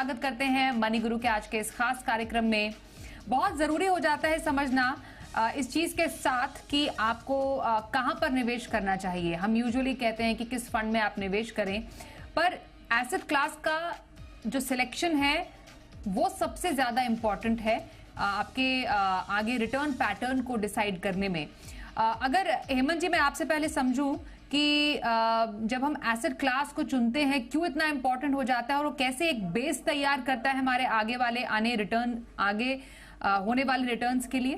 स्वागत करते हैं मनी गुरु के आज के इस खास कार्यक्रम में। बहुत जरूरी हो जाता है समझना इस चीज के साथ कि आपको कहां पर निवेश करना चाहिए। हम यूजुअली कहते हैं कि किस फंड में आप निवेश करें, पर एसेट क्लास का जो सिलेक्शन है वो सबसे ज्यादा इंपॉर्टेंट है आपके आगे रिटर्न पैटर्न को डिसाइड करने में। अगर हेमंत जी मैं आपसे पहले समझूं कि जब हम एसेट क्लास को चुनते हैं क्यों इतना इंपॉर्टेंट हो जाता है और वो कैसे एक बेस तैयार करता है हमारे आगे वाले आगे होने वाले रिटर्न्स के लिए।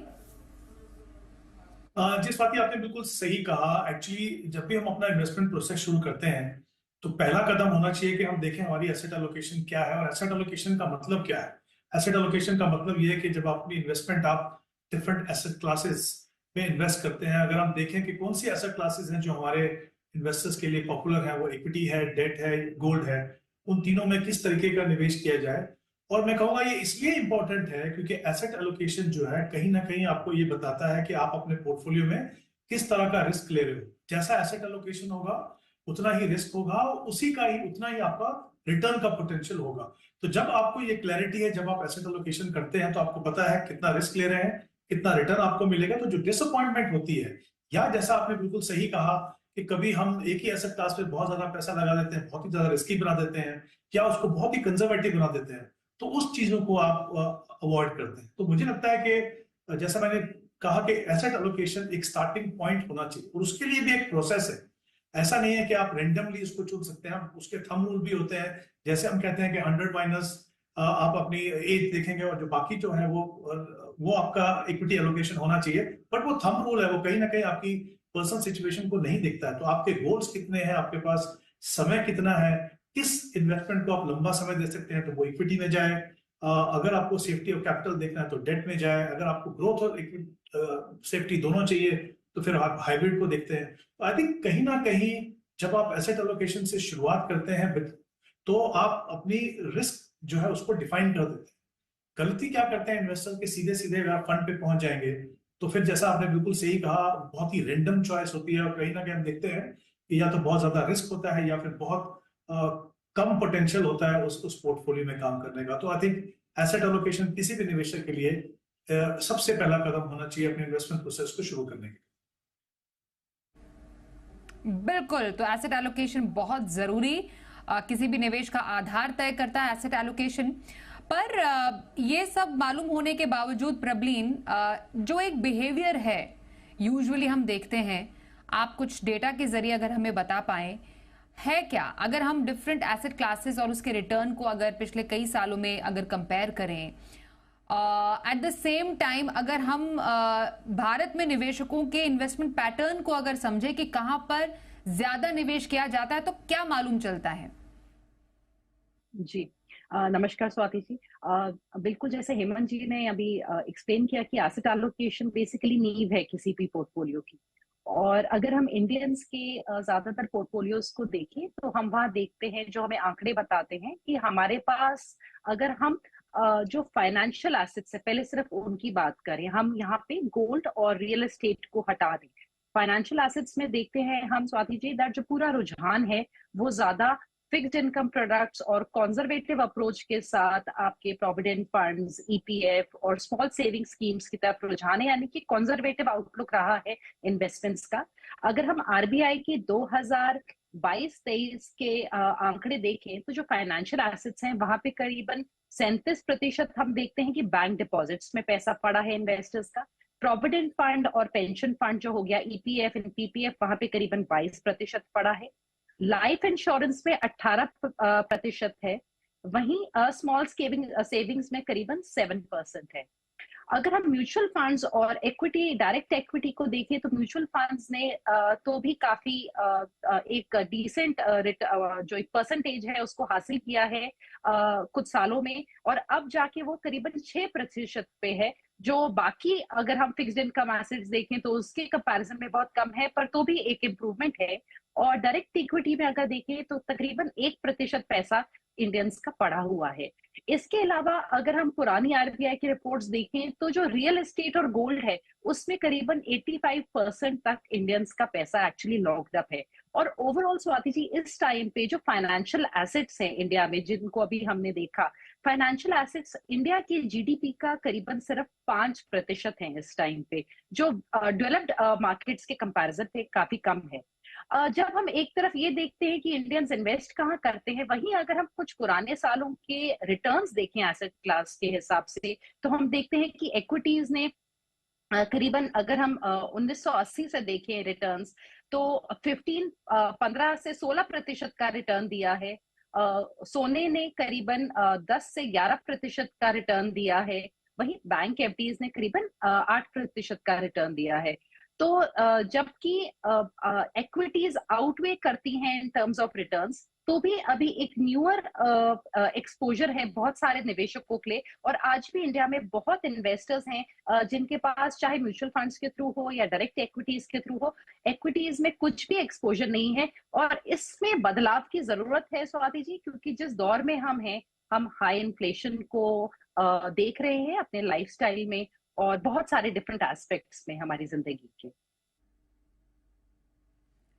जिस बात की आपने बिल्कुल सही कहा। एक्चुअली जब भी हम अपना इन्वेस्टमेंट प्रोसेस शुरू करते हैं तो पहला कदम होना चाहिए कि हम देखें हमारी एसेट एलोकेशन क्या है और एसेट एलोकेशन का मतलब क्या है। एसेट एलोकेशन का मतलब ये है कि जब अपनी इन्वेस्टमेंट आप डिफरेंट एसेट क्लासेस में इन्वेस्ट करते हैं, अगर हम देखें कि कौन सी एसेट क्लासेस हैं जो हमारे इन्वेस्टर्स के लिए पॉपुलर है, वो इक्विटी है, डेट है, गोल्ड है, उन तीनों में किस तरीके का निवेश किया जाए। और मैं कहूंगा ये इसलिए इंपॉर्टेंट है क्योंकि एसेट एलोकेशन जो है कहीं ना कहीं आपको ये बताता है कि आप अपने पोर्टफोलियो में किस तरह का रिस्क ले रहे हो। जैसा एसेट एलोकेशन होगा उतना ही रिस्क होगा और उसी का ही उतना ही आपका रिटर्न का पोटेंशियल होगा। तो जब आपको ये क्लैरिटी है, जब आप एसेट एलोकेशन करते हैं तो आपको पता है कितना रिस्क ले रहे हैं, कितना रिटर्न आपको मिलेगा। तो जो डिसअपॉइंटमेंट होती है, या जैसा आपने बिल्कुल सही कहा कि कभी हम एक ही एसेट क्लास पे बहुत ज्यादा पैसा लगा देते हैं, बहुत ही ज्यादा रिस्की बना देते हैं, या उसको बहुत ही कंजर्वेटिव बना देते हैं, तो उस चीजों को आप अवॉइड करते हैं। तो मुझे लगता है कि जैसा मैंने कहा कि एसेट एलोकेशन एक स्टार्टिंग पॉइंट होना चाहिए और उसके लिए भी एक प्रोसेस है। ऐसा नहीं है कि आप रेंडमली उसको चुन सकते हैं, उसके थंब रूल भी होते हैं। जैसे हम कहते हैं कि 100 माइनस आप अपनी एज देखेंगे और जो बाकी जो है वो आपका इक्विटी एलोकेशन होना चाहिए, बट वो थंब रूल है, वो कहीं ना कहीं आपकी पर्सनल सिचुएशन को नहीं दिखता है। तो आपके गोल्स कितने हैं, आपके पास समय कितना है, किस इन्वेस्टमेंट को आप लंबा समय दे सकते हैं, तो वो इक्विटी में जाए। अगर आपको सेफ्टी और कैपिटल देखना है तो डेट में जाए। अगर आपको ग्रोथ और सेफ्टी दोनों चाहिए तो फिर आप हाइब्रिड को देखते हैं। तो आई थिंक कहीं ना कहीं जब आप एसेट एलोकेशन से शुरुआत करते हैं तो आप अपनी रिस्क जो है उसको डिफाइन कर देते हैं। गलती क्या करते हैं इन्वेस्टर के, सीधे सीधे अगर फंड पे पहुंच जाएंगे तो फिर जैसा आपने बिल्कुल सही कहा, बहुत ही रैंडम चॉइस होती है और कहीं ना कहीं हम देखते हैं कि या तो बहुत ज्यादा रिस्क होता है या फिर बहुत कम पोटेंशियल होता है उस पोर्टफोलियो में काम करने का। तो आई थिंक एसेट एलोकेशन किसी भी निवेशक के लिए सबसे पहला कदम होना चाहिए अपने इन्वेस्टमेंट प्रोसेस को शुरू करने के लिए। बिल्कुल, तो एसेट एलोकेशन बहुत जरूरी किसी भी निवेश का आधार तय करता है एसेट एलोकेशन। पर ये सब मालूम होने के बावजूद प्रबलीन, जो एक बिहेवियर है यूजुअली हम देखते हैं, आप कुछ डेटा के जरिए अगर हमें बता पाए है क्या, अगर हम डिफरेंट एसेट क्लासेस और उसके रिटर्न को अगर पिछले कई सालों में अगर कंपेयर करें, एट द सेम टाइम अगर हम भारत में निवेशकों के इन्वेस्टमेंट पैटर्न को अगर समझे कि कहां पर ज्यादा निवेश किया जाता है, तो क्या मालूम चलता है? जी, नमस्कार स्वाति जी। बिल्कुल जैसे हेमंत जी ने अभी एक्सप्लेन किया कि एसेट एलोकेशन बेसिकली नींव है किसी भी पोर्टफोलियो की। और अगर हम इंडियंस के ज्यादातर पोर्टफोलियोज को देखें तो हम वहां देखते हैं, जो हमें आंकड़े बताते हैं कि हमारे पास, अगर हम जो फाइनेंशियल एसेट्स है, पहले सिर्फ उनकी बात करें, हम यहाँ पे गोल्ड और रियल एस्टेट को हटा दें। फाइनेंशियल एसेट्स में देखते हैं हम स्वाति जी, दैट जो पूरा रुझान है वो ज्यादा फिक्स्ड इनकम प्रोडक्ट्स और कंजर्वेटिव अप्रोच के साथ आपके प्रोविडेंट फंड्स, ईपीएफ और स्मॉल सेविंग स्कीम्स की तरफ रुझान है, यानी कि कंजर्वेटिव आउटलुक रहा है इन्वेस्टमेंट्स का। अगर हम आरबीआई के 2022-23 के आंकड़े देखें तो जो फाइनेंशियल एसेट्स हैं वहां पे करीबन 37% हम देखते हैं कि बैंक डिपॉजिट्स में पैसा पड़ा है इन्वेस्टर्स का। प्रोविडेंट फंड और पेंशन फंड जो हो गया ईपीएफ एंड पीपीएफ, वहां पे करीबन 22% पड़ा है। लाइफ इंश्योरेंस में 18% है। वहीं स्मॉल सेविंग्स में करीबन 7% है। अगर हम म्यूचुअल फंड्स और इक्विटी, डायरेक्ट इक्विटी को देखें तो म्यूचुअल फंड्स ने तो भी काफी एक डिसेंट जो एक परसेंटेज है उसको हासिल किया है कुछ सालों में, और अब जाके वो करीबन 6% पे है। जो बाकी अगर हम फिक्स्ड इनकम एसेट्स देखें तो उसके कंपैरिजन में बहुत कम है, पर तो भी एक इम्प्रूवमेंट है। और डायरेक्ट इक्विटी में अगर देखें तो तकरीबन 1% पैसा इंडियंस का पड़ा हुआ है। इसके अलावा अगर हम पुरानी आरबीआई की रिपोर्ट्स देखें तो जो रियल एस्टेट और गोल्ड है उसमें करीबन 85% तक इंडियंस का पैसा एक्चुअली लॉक्ड अप है। और ओवरऑल स्वाति जी, इस टाइम पे जो फाइनेंशियल एसेट्स हैं इंडिया में, जिनको अभी हमने देखा, फाइनेंशियल एसेट्स इंडिया के जीडीपी का करीबन सिर्फ 5% है इस टाइम पे, जो डेवलप्ड मार्केट्स के कंपैरिजन पे काफी कम है। जब हम एक तरफ ये देखते हैं कि इंडियंस इन्वेस्ट कहाँ करते हैं, वहीं अगर हम कुछ पुराने सालों के रिटर्न्स देखें एसेट क्लास के हिसाब से, तो हम देखते हैं कि इक्विटीज ने करीबन, अगर हम 1980 से देखें रिटर्न्स, तो 15 से 16% का रिटर्न दिया है। सोने ने करीबन 10 से 11% का रिटर्न दिया है। वहीं बैंक एफडीज ने करीबन 8% का रिटर्न दिया है। तो जबकि इक्विटीज आउटवे करती हैं इन टर्म्स ऑफ रिटर्न्स, तो भी अभी एक न्यूअर एक्सपोजर है बहुत सारे निवेशकों के लिए। और आज भी इंडिया में बहुत इन्वेस्टर्स हैं जिनके पास, चाहे म्यूचुअल फंड्स के थ्रू हो या डायरेक्ट इक्विटीज के थ्रू हो, इक्विटीज में कुछ भी एक्सपोजर नहीं है। और इसमें बदलाव की जरूरत है स्वाति जी, क्योंकि जिस दौर में हम हैं, हम हाई इन्फ्लेशन को देख रहे हैं अपने लाइफस्टाइल में और बहुत सारे डिफरेंट एस्पेक्ट्स में हमारी जिंदगी के।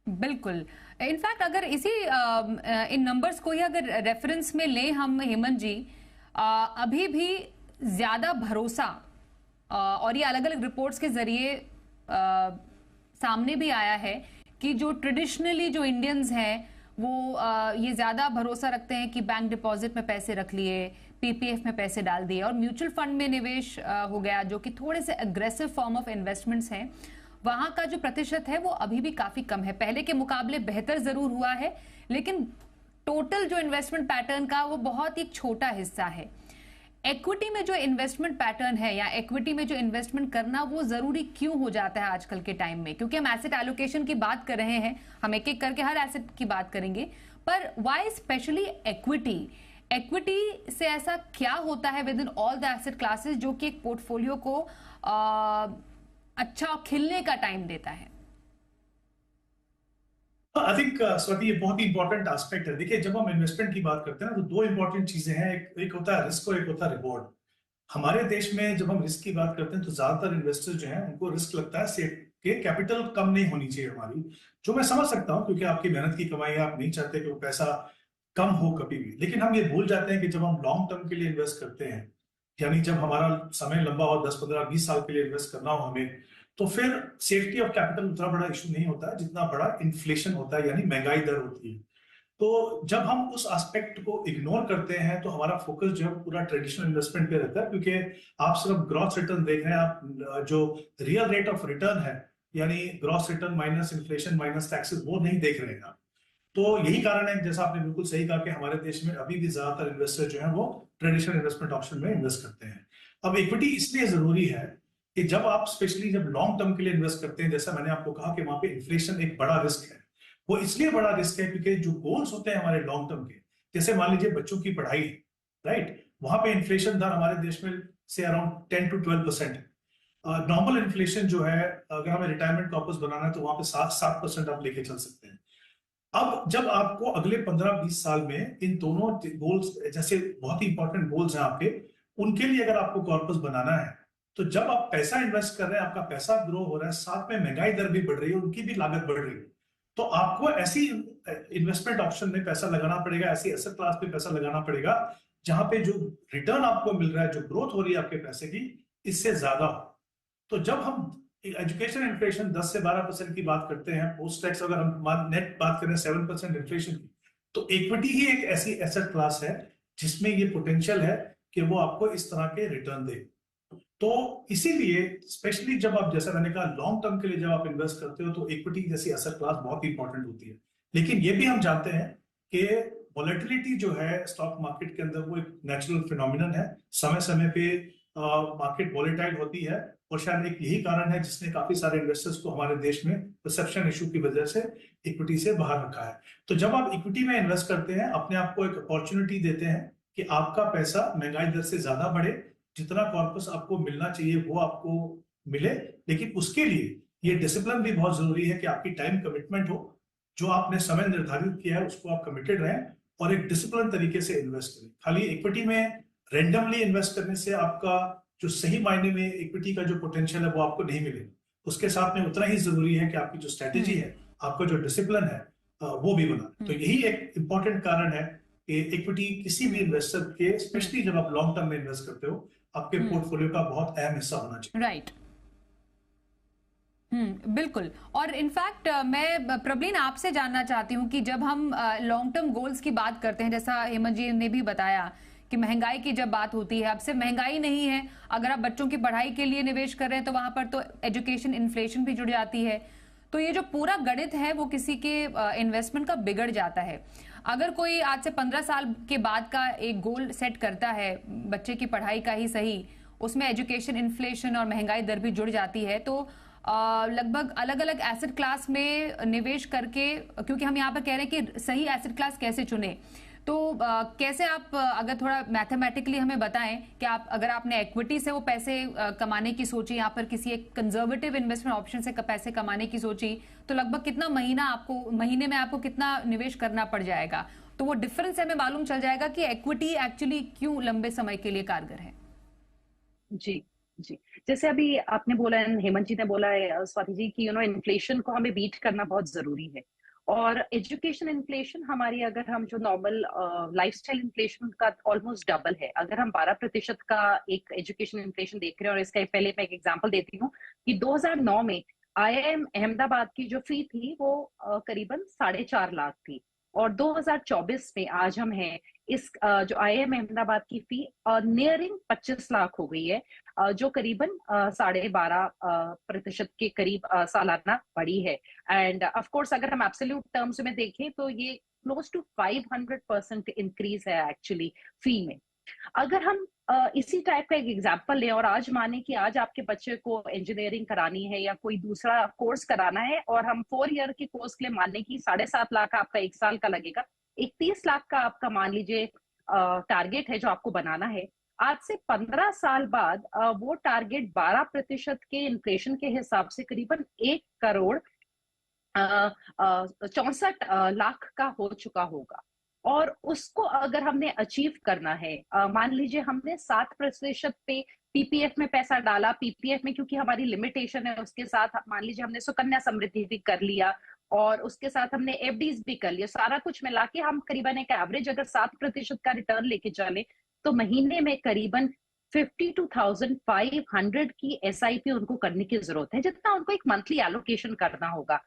बिल्कुल। इनफैक्ट अगर इसी इन नंबर्स को ही अगर रेफरेंस में लें हम हेमंत जी, अभी भी ज्यादा भरोसा, और ये अलग अलग रिपोर्ट्स के जरिए सामने भी आया है कि जो ट्रेडिशनली जो इंडियंस हैं वो ये ज्यादा भरोसा रखते हैं कि बैंक डिपॉजिट में पैसे रख लिए, पीपीएफ में पैसे डाल दिए और म्यूचुअल फंड में निवेश हो गया, जो कि थोड़े से अग्रेसिव फॉर्म ऑफ इन्वेस्टमेंट्स हैं। वहां का जो प्रतिशत है वो अभी भी काफी कम है। पहले के मुकाबले बेहतर जरूर हुआ है, लेकिन टोटल जो इन्वेस्टमेंट पैटर्न का वो बहुत ही छोटा हिस्सा है। इक्विटी में जो इन्वेस्टमेंट पैटर्न है या इक्विटी में जो इन्वेस्टमेंट करना वो जरूरी क्यों हो जाता है आजकल के टाइम में? क्योंकि हम एसेट एलोकेशन की बात कर रहे हैं, हम एक एक करके हर एसेट की बात करेंगे, पर व्हाई स्पेशली इक्विटी? इक्विटी से ऐसा क्या होता है with in all the asset classes जो कि एक पोर्टफोलियो को अच्छा खिलने का टाइम देता है? आई थिंक स्वाति, ये बहुत ही इंपॉर्टेंट एस्पेक्ट है। देखिए, जब हम इन्वेस्टमेंट की बात करते हैं ना, तो दो इंपॉर्टेंट चीजें हैं, एक होता है रिस्क और एक होता है रिवॉर्ड। हमारे देश में जब हम रिस्क की बात करते हैं तो ज्यादातर इन्वेस्टर्स जो हैं उनको रिस्क लगता है सेफ के, कैपिटल कम नहीं होनी चाहिए हमारी, जो मैं समझ सकता हूँ क्योंकि आपकी मेहनत की कमाई है, आप नहीं चाहते कि वो पैसा कम हो कभी भी। लेकिन हम ये भूल जाते हैं कि जब हम लॉन्ग टर्म के लिए इन्वेस्ट करते हैं, यानी जब हमारा समय लंबा हो, 10 15 20 साल के लिए इन्वेस्ट करना हो हमें, तो फिर सेफ्टी ऑफ कैपिटल उतना बड़ा इशू नहीं होता है जितना बड़ा इन्फ्लेशन होता है, यानी महंगाई दर होती है। तो जब हम उस एस्पेक्ट को इग्नोर करते हैं तो हमारा फोकस जो है पूरा ट्रेडिशनल इन्वेस्टमेंट पे रहता है, क्योंकि आप सिर्फ ग्रॉस रिटर्न देख रहे हैं, आप जो रियल रेट ऑफ रिटर्न है, यानी gross return minus inflation minus taxes, वो नहीं देख रहे हैं आप। तो यही कारण है, जैसा आपने बिल्कुल सही कहा, कि हमारे देश में अभी भी ज्यादातर इन्वेस्टर जो है वो ट्रेडिशनल इन्वेस्टमेंट ऑप्शन में इन्वेस्ट करते हैं। अब इक्विटी इसलिए जरूरी है कि जब आप स्पेशली जब लॉन्ग टर्म के लिए इन्वेस्ट करते हैं, जैसा मैंने आपको कहा कि वहां पे इन्फ्लेशन एक बड़ा रिस्क है। वो इसलिए बड़ा रिस्क है क्योंकि जो गोल्स होते हैं हमारे लॉन्ग टर्म के, जैसे मान लीजिए बच्चों की पढ़ाई, राइट, वहां पे इन्फ्लेशन दर हमारे देश में से अराउंड 10 to 12% है। नॉर्मल इन्फ्लेशन जो है, अगर हमें रिटायरमेंट कॉर्पस बनाना है तो वहां पे 7% आप लेके चल सकते हैं। अब जब आपको अगले 15-20 साल में इन दोनों गोल्स, जैसे बहुत ही इंपॉर्टेंट गोल्स हैं आपके, उनके लिए अगर आपको कॉर्पस बनाना है, तो जब आप पैसा इन्वेस्ट कर रहे हैं, आपका पैसा ग्रो हो रहा है, साथ में महंगाई दर भी बढ़ रही है, उनकी भी लागत बढ़ रही है, तो आपको ऐसी इन्वेस्टमेंट ऑप्शन में पैसा लगाना पड़ेगा, ऐसी एसेट क्लास पे पैसा लगाना पड़ेगा जहां पे जो रिटर्न आपको मिल रहा है, जो ग्रोथ हो रही है आपके पैसे की, इससे ज्यादा हो। तो जब हम एजुकेशन इन्फ्लेशन 10 से 12% की बात करते हैं, पोस्ट टैक्स अगर हम नेट बात करें 7% इन्फ्लेशन की, तो इक्विटी ही एक ऐसी एसेट क्लास है जिसमें ये पोटेंशियल है कि वो आपको इस तरह के रिटर्न दे। तो इसीलिए स्पेशली जब आप, जैसा मैंने कहा, लॉन्ग टर्म के लिए जब आप इन्वेस्ट करते हो तो इक्विटी जैसी एसेट क्लास बहुत इंपॉर्टेंट होती है। लेकिन ये भी हम जानते हैं कि वॉलेटिलिटी जो है स्टॉक मार्केट के अंदर, वो एक नेचुरल फिनोमिनन है। समय समय पे मार्केट वॉलेटाइल होती है, और शायद एक यही कारण है जिसने काफी सारे इन्वेस्टर्स को हमारे देश में परसेप्शन इशू की वजह से इक्विटी से बाहर रखा है। तो जब आप इक्विटी में इन्वेस्ट करते हैं, अपने आप को एक अपॉर्चुनिटी देते हैं कि आपका पैसा महंगाई दर से ज्यादा बढ़े, जितना कॉर्पस आपको मिलना चाहिए वो आपको मिले। लेकिन उसके लिए ये डिसिप्लिन भी बहुत जरूरी है कि आपकी टाइम कमिटमेंट हो, जो आपने समय निर्धारित किया है उसको आप कमिटेड रहें, और एक डिसिप्लिन तरीके से इन्वेस्ट करें। खाली इक्विटी में रेंडमली इन्वेस्ट करने से आपका जो सही मायने में इक्विटी का जो पोटेंशियल है वो आपको नहीं मिलेगा। उसके साथ में उतना ही जरूरी है कि आपकी जो स्ट्रेटेजी है, आपका जो डिसिप्लिन है, वो भी बना। तो यही एक इंपॉर्टेंट कारण है कि इक्विटी किसी भी इन्वेस्टर के, स्पेशली जब आप लॉन्ग टर्म में इन्वेस्ट करते हो, आपके पोर्टफोलियो का बहुत अहम हिस्सा होना चाहिए। राइट। बिल्कुल। और इनफैक्ट मैं प्रवीण आपसे जानना चाहती हूँ कि जब हम लॉन्ग टर्म गोल्स की बात करते हैं, जैसा हेमंत जी ने भी बताया कि महंगाई की जब बात होती है, अब सिर्फ महंगाई नहीं है, अगर आप बच्चों की पढ़ाई के लिए निवेश कर रहे हैं तो वहां पर तो एजुकेशन इन्फ्लेशन भी जुड़ जाती है। तो ये जो पूरा गणित है वो किसी के इन्वेस्टमेंट का बिगड़ जाता है। अगर कोई आज से 15 साल के बाद का एक गोल सेट करता है, बच्चे की पढ़ाई का ही सही, उसमें एजुकेशन इन्फ्लेशन और महंगाई दर भी जुड़ जाती है, तो लगभग अलग अलग एसेट क्लास में निवेश करके, क्योंकि हम यहाँ पर कह रहे हैं कि सही एसेट क्लास कैसे चुने, तो कैसे आप अगर थोड़ा मैथमेटिकली हमें बताएं कि आप अगर आपने इक्विटी से वो पैसे कमाने की सोची, यहाँ पर किसी एक कंजर्वेटिव इन्वेस्टमेंट ऑप्शन से पैसे कमाने की सोची, तो लगभग कितना महीने में आपको कितना निवेश करना पड़ जाएगा, तो वो डिफरेंस हमें मालूम चल जाएगा कि इक्विटी एक्चुअली क्यों लंबे समय के लिए कारगर है। जी जी, जैसे अभी आपने बोला, हेमंत जी ने बोला है, स्वाति जी, कि इन्फ्लेशन को हमें बीट करना बहुत जरूरी है। और एजुकेशन इन्फ्लेशन हमारी, अगर हम जो नॉर्मल लाइफस्टाइल इन्फ्लेशन का ऑलमोस्ट डबल है। अगर हम 12% का एक एजुकेशन इन्फ्लेशन देख रहे हैं, और इसका पहले मैं एक एग्जांपल देती हूँ कि 2009 में आईआईएम अहमदाबाद की जो फी थी वो करीबन 4.5 लाख थी, और 2024 में आज हम हैं, इस जो आईआईएम अहमदाबाद की फी नियरिंग 25 लाख हो गई है, जो करीबन 12.5% के करीब सालाना बढ़ी है। एंड ऑफ कोर्स अगर हम एब्सोल्यूट टर्म्स में देखें तो ये क्लोज टू 500% इंक्रीज है एक्चुअली फी में। अगर हम इसी टाइप का एक एग्जाम्पल लें, और आज माने कि आज आपके बच्चे को इंजीनियरिंग करानी है या कोई दूसरा कोर्स कराना है, और हम 4 ईयर के कोर्स के लिए माने कि 7.5 लाख आपका 1 साल का लगेगा, 31 लाख का आपका मान लीजिए टारगेट है जो आपको बनाना है। आज से 15 साल बाद वो टारगेट 12% के इन्फ्लेशन के हिसाब से करीबन 1 करोड़ 64 लाख का हो चुका होगा। और उसको अगर हमने अचीव करना है, मान लीजिए हमने 7% पे पीपीएफ में पैसा डाला, पीपीएफ में क्योंकि हमारी लिमिटेशन है, उसके साथ मान लीजिए हमने सुकन्या समृद्धि भी कर लिया, और उसके साथ हमने एफडीज भी कर लिया, सारा कुछ मिला के हम करीबन एक एवरेज अगर 7% का रिटर्न लेके चले, तो महीने में करीबन 52,500 की एसआईपी उनको करने की जरूरत है, जितना उनको एक मंथली एलोकेशन करना होगा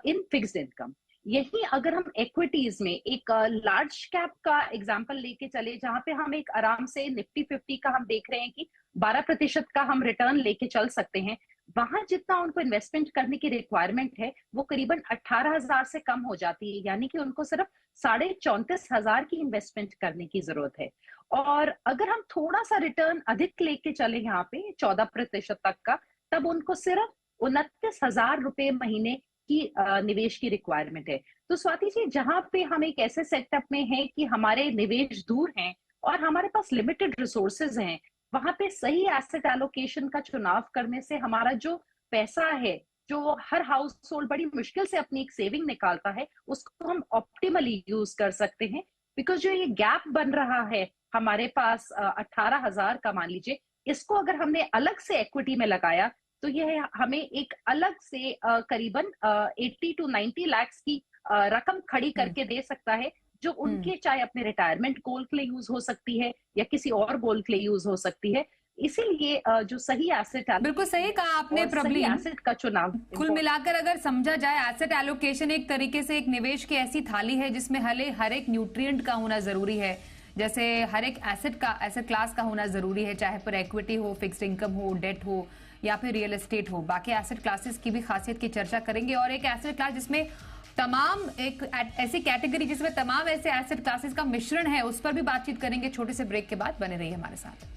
इन फिक्स्ड इनकम। यही अगर हम इक्विटीज में एक लार्ज कैप का एग्जांपल लेके चले, जहां पे हम एक आराम से निफ्टी 50 का हम देख रहे हैं कि 12% का हम रिटर्न लेके चल सकते हैं, वहां जितना उनको इन्वेस्टमेंट करने की रिक्वायरमेंट है वो करीबन 18,000 से कम हो जाती है, यानी कि उनको सिर्फ 34,500 की इन्वेस्टमेंट करने की जरूरत है। और अगर हम थोड़ा सा रिटर्न अधिक लेके चले यहाँ पे 14% तक का, तब उनको सिर्फ 29,000 रुपए महीने की निवेश की रिक्वायरमेंट है। तो स्वाति जी, जहां पे हम एक ऐसे सेटअप में हैं कि हमारे निवेश दूर हैं और हमारे पास लिमिटेड रिसोर्सेज हैं, वहां पे सही एसेट एलोकेशन का चुनाव करने से हमारा जो पैसा है, जो हर हाउस होल्ड बड़ी मुश्किल से अपनी एक सेविंग निकालता है, उसको हम ऑप्टिमली यूज कर सकते हैं। बिकॉज जो ये गैप बन रहा है हमारे पास 18,000 का, मान लीजिए, इसको अगर हमने अलग से इक्विटी में लगाया तो यह हमें एक अलग से करीबन 80 to 90 लाख की रकम खड़ी करके दे सकता है, जो उनके चाहे अपने रिटायरमेंट गोल के लिए यूज हो सकती है या किसी और गोल के लिए यूज हो सकती है। इसीलिए जो सही एसेट, बिल्कुल सही कहा आपने सही प्रवीण। एसेट का चुनाव, कुल मिलाकर अगर समझा जाए, एसेट एलोकेशन एक तरीके से एक निवेश की ऐसी थाली है जिसमें हर एक न्यूट्रिएंट का होना जरूरी है। जैसे हर एक एसेट क्लास का होना जरूरी है, चाहे पर इक्विटी हो, फिक्स्ड इनकम हो, डेट हो या फिर रियल एस्टेट हो। बाकी एसेट क्लासेस की भी खासियत की चर्चा करेंगे, और एक एसेट क्लास जिसमें तमाम एक ऐसी कैटेगरी जिसमें तमाम ऐसे एसेट क्लासेस का मिश्रण है, उस पर भी बातचीत करेंगे। छोटे से ब्रेक के बाद बने रहिए हमारे साथ।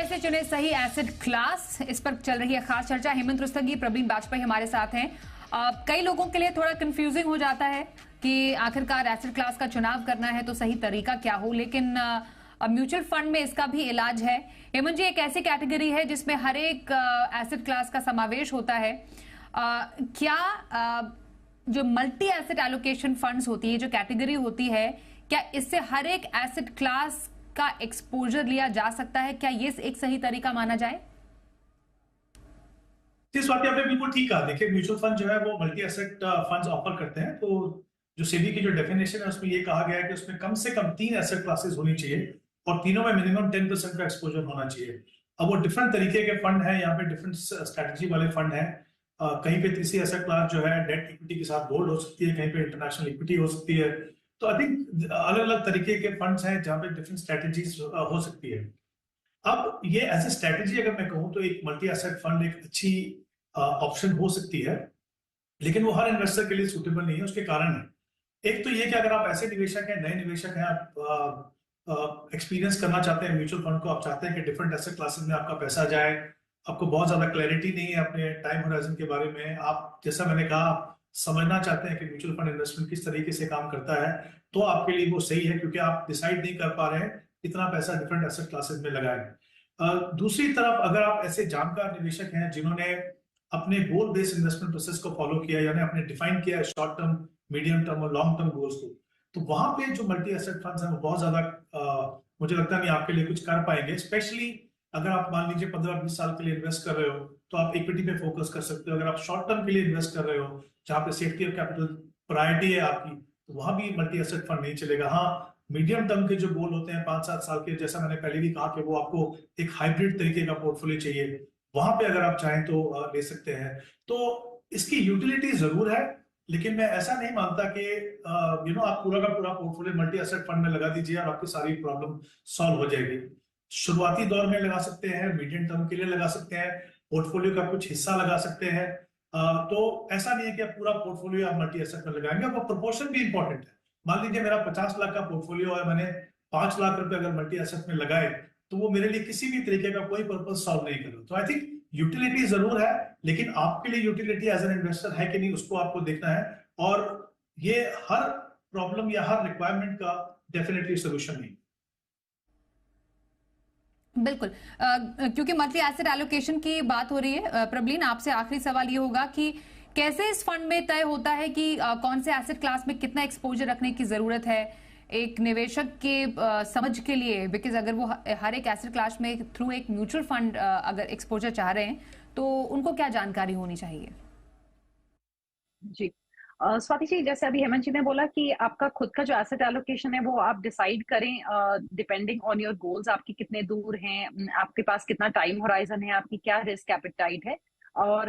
कैसे चुने सही एसेट क्लास, इस पर चल रही है खास चर्चा। हेमंत रुस्तगी, प्रवीण बाजपेयी हमारे साथ हैं। कई लोगों के लिए थोड़ा कंफ्यूजिंग हो जाता है कि आखिरकार एसेट क्लास का चुनाव करना है तो सही तरीका क्या हो, लेकिन म्यूचुअल फंड में इसका भी इलाज है। हेमंत जी, एक ऐसी कैटेगरी है जिसमें हर एक एसेट क्लास का समावेश होता है। क्या जो मल्टी एसेट एलोकेशन फंड्स होती है, जो कैटेगरी होती है, क्या इससे हर एक एसेट क्लास का एक्सपोजर लिया जा सकता है? क्या ये एक सही तरीका माना जाए? इस बात आपने बिल्कुल ठीक कहा। देखिए, म्यूचुअल फंड जो है वो मल्टी एसेट फंड्स ऑफर करते हैं। तो जो सेबी की जो डेफिनेशन है उसमें ये कहा गया है कि उसमें कम से कम 3 एसेट क्लासेस होनी चाहिए और तीनों में मिनिमम 10% का एक्सपोजर होना चाहिए। अब वो डिफरेंट तरीके के फंड है, यहाँ पे डिफरेंट स्ट्रेटजी वाले फंड है। कहीं पे तीसरी एसेट क्लास जो है डेट इक्विटी के साथ गोल्ड हो सकती है, कहीं पे इंटरनेशनल इक्विटी हो सकती है। तो आई थिंक अलग अलग तरीके के फंड्स हैं जहाँ पे डिफरेंट स्ट्रेटजीज हो सकती है। अब ये एज ए स्ट्रेटजी अगर मैं कहूँ तो एक मल्टी एसेट फंड एक अच्छी ऑप्शन हो सकती है, लेकिन वो हर इन्वेस्टर के लिए सूटेबल नहीं है। उसके कारण है, एक तो ये कि अगर आप ऐसे निवेशक हैं, नए निवेशक हैं, आप एक्सपीरियंस करना चाहते हैं म्यूचुअल फंड को, आप चाहते हैं कि डिफरेंट एसेट क्लासेस में आपका पैसा जाए, आपको बहुत ज्यादा क्लैरिटी नहीं है अपने टाइम होराइजन के बारे में, आप जैसा मैंने कहा समझना चाहते हैं कि म्यूचुअल फंड इन्वेस्टमेंट किस तरीके से काम करता है, तो आपके लिए वो सही है, क्योंकि आप डिसाइड नहीं कर पा रहे हैं कितना पैसा डिफरेंट एसेट क्लासेस में लगाएं। दूसरी तरफ अगर आप ऐसे जानकार निवेशक हैं जिन्होंने अपने गोल बेस्ड इन्वेस्टमेंट प्रोसेस को फॉलो किया, यानी आपने डिफाइन किया शॉर्ट टर्म, मीडियम टर्म और लॉन्ग टर्म गोल्स को, तो वहां पे जो मल्टी एसेट फंड्स हैं वो बहुत ज्यादा मुझे लगता नहीं आपके लिए कुछ कर पाएंगे। स्पेशली अगर आप मान लीजिए 15-20 साल के लिए इन्वेस्ट कर रहे हो तो आप इक्विटी पे फोकस कर सकते हो। अगर आप शॉर्ट टर्म के लिए इन्वेस्ट कर रहे हो जहां पे सेफ्टी ऑफ कैपिटल प्रायोरिटी है आपकी, तो वहां भी मल्टी एसेट फंड नहीं चलेगा। हाँ, मीडियम टर्म के जो गोल होते हैं 5-7 साल के, जैसा मैंने पहले भी कहा कि वो आपको एक हाइब्रिड तरीके का पोर्टफोलियो चाहिए, वहां पे अगर आप चाहें तो ले सकते हैं। तो इसकी यूटिलिटी जरूर है, लेकिन मैं ऐसा नहीं मानता कि आप पूरा का पूरा पोर्टफोलियो मल्टी एसेट फंड में लगा दीजिए और आपकी सारी प्रॉब्लम सॉल्व हो जाएगी। शुरुआती दौर में लगा सकते हैं, मीडियम टर्म के लिए लगा सकते हैं, पोर्टफोलियो का कुछ हिस्सा लगा सकते हैं। तो ऐसा नहीं है कि आप पूरा पोर्टफोलियो आप मल्टी एसेट में लगाएंगे। आपका प्रोपोर्शन भी इंपॉर्टेंट है। मान लीजिए मेरा 50 लाख का पोर्टफोलियो है, मैंने 5 लाख रुपए अगर मल्टी एसेट में लगाए तो वो मेरे लिए किसी भी तरीके का कोई पर्पज सॉल्व नहीं करेगा। तो आई थिंक यूटिलिटी जरूर है, लेकिन आपके लिए यूटिलिटी एज एन इन्वेस्टर है कि नहीं उसको आपको देखना है, और ये हर प्रॉब्लम या हर रिक्वायरमेंट का डेफिनेटली सोल्यूशन नहीं। बिल्कुल, क्योंकि मंथली एसेट एलोकेशन की बात हो रही है, प्रवीण आपसे आखिरी सवाल ये होगा कि कैसे इस फंड में तय होता है कि कौन से एसेट क्लास में कितना एक्सपोजर रखने की जरूरत है एक निवेशक के समझ के लिए? बिकॉज अगर वो हर एक एसेट क्लास में थ्रू एक म्यूचुअल फंड अगर एक्सपोजर चाह रहे हैं तो उनको क्या जानकारी होनी चाहिए? जी, स्वाति जी, जैसे अभी हेमंत जी ने बोला कि आपका खुद का जो एसेट एलोकेशन है वो आप डिसाइड करें डिपेंडिंग ऑन योर गोल्स, आपकी कितने दूर हैं, आपके पास कितना टाइम होराइजन है, आपकी क्या रिस्क एपेटाइट है। और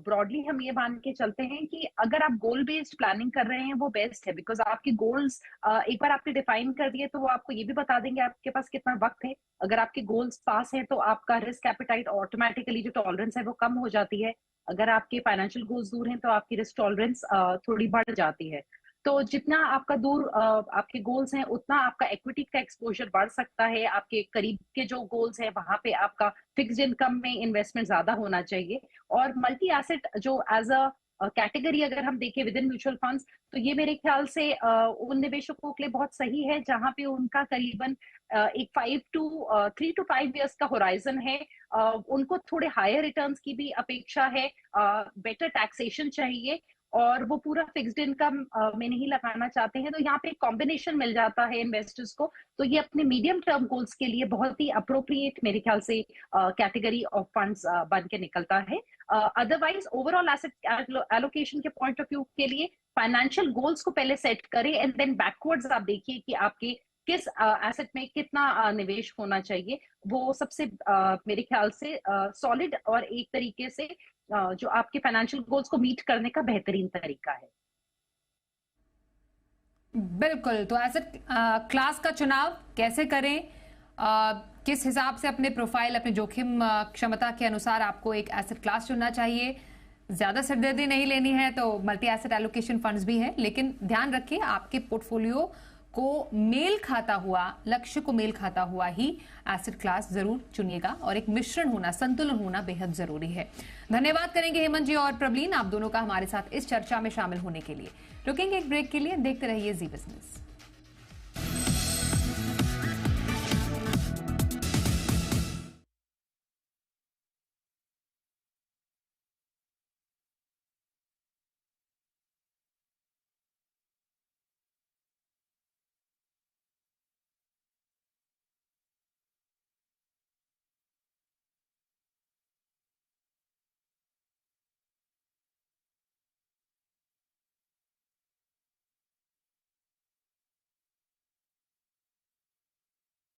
ब्रॉडली हम ये मान के चलते हैं कि अगर आप गोल बेस्ड प्लानिंग कर रहे हैं वो बेस्ट है, बिकॉज आपके गोल्स एक बार आपने डिफाइन कर दिए तो वो आपको ये भी बता देंगे आपके पास कितना वक्त है। अगर आपके गोल्स पास हैं तो आपका रिस्क एपेटाइट ऑटोमेटिकली, जो टॉलरेंस है वो कम हो जाती है। अगर आपके फाइनेंशियल गोल्स दूर हैं तो आपकी रिस्क टॉलरेंस थोड़ी बढ़ जाती है। तो जितना आपका दूर आपके गोल्स हैं उतना आपका इक्विटी का एक्सपोजर बढ़ सकता है। आपके करीब के जो गोल्स हैं वहां पे आपका फिक्स्ड इनकम में इन्वेस्टमेंट ज्यादा होना चाहिए। और मल्टी एसेट जो एज अ कैटेगरी अगर हम देखें विद इन म्यूचुअल फंड्स, तो ये मेरे ख्याल से उन निवेशकों के लिए बहुत सही है जहां पे उनका करीबन एक 3 to 5 इयर्स का होराइजन है। उनको थोड़े हायर रिटर्न्स की भी अपेक्षा है, बेटर टैक्सेशन चाहिए, और वो पूरा फिक्स्ड इनकम में नहीं लगाना चाहते हैं। तो यहाँ पे कॉम्बिनेशन मिल जाता है इन्वेस्टर्स को। तो ये अपने मीडियम टर्म गोल्स के लिए बहुत ही अप्रोप्रिएट मेरे ख्याल से कैटेगरी ऑफ फंड्स बन के निकलता है। अदरवाइज ओवरऑल एसेट एलोकेशन के पॉइंट ऑफ व्यू के लिए फाइनेंशियल गोल्स को पहले सेट करें एंड देन बैकवर्ड्स आप देखिए कि आपके किस एसेट में कितना निवेश होना चाहिए। वो सबसे मेरे ख्याल से सॉलिड और एक तरीके से जो आपके फाइनेंशियल गोल्स को मीट करने का बेहतरीन तरीका है। बिल्कुल, तो एसेट क्लास का चुनाव कैसे करें, किस हिसाब से अपने प्रोफाइल, अपने जोखिम क्षमता के अनुसार आपको एक एसेट क्लास चुनना चाहिए। ज्यादा सिरदर्दी नहीं लेनी है तो मल्टी एसेट एलोकेशन फंड्स भी है, लेकिन ध्यान रखिए आपके पोर्टफोलियो को मेल खाता हुआ, लक्ष्य को मेल खाता हुआ ही एसेट क्लास जरूर चुनिएगा और एक मिश्रण होना, संतुलन होना बेहद जरूरी है। धन्यवाद करेंगे हेमंत जी और प्रबलीन, आप दोनों का हमारे साथ इस चर्चा में शामिल होने के लिए। रुकेंगे एक ब्रेक के लिए, देखते रहिए जी बिजनेस।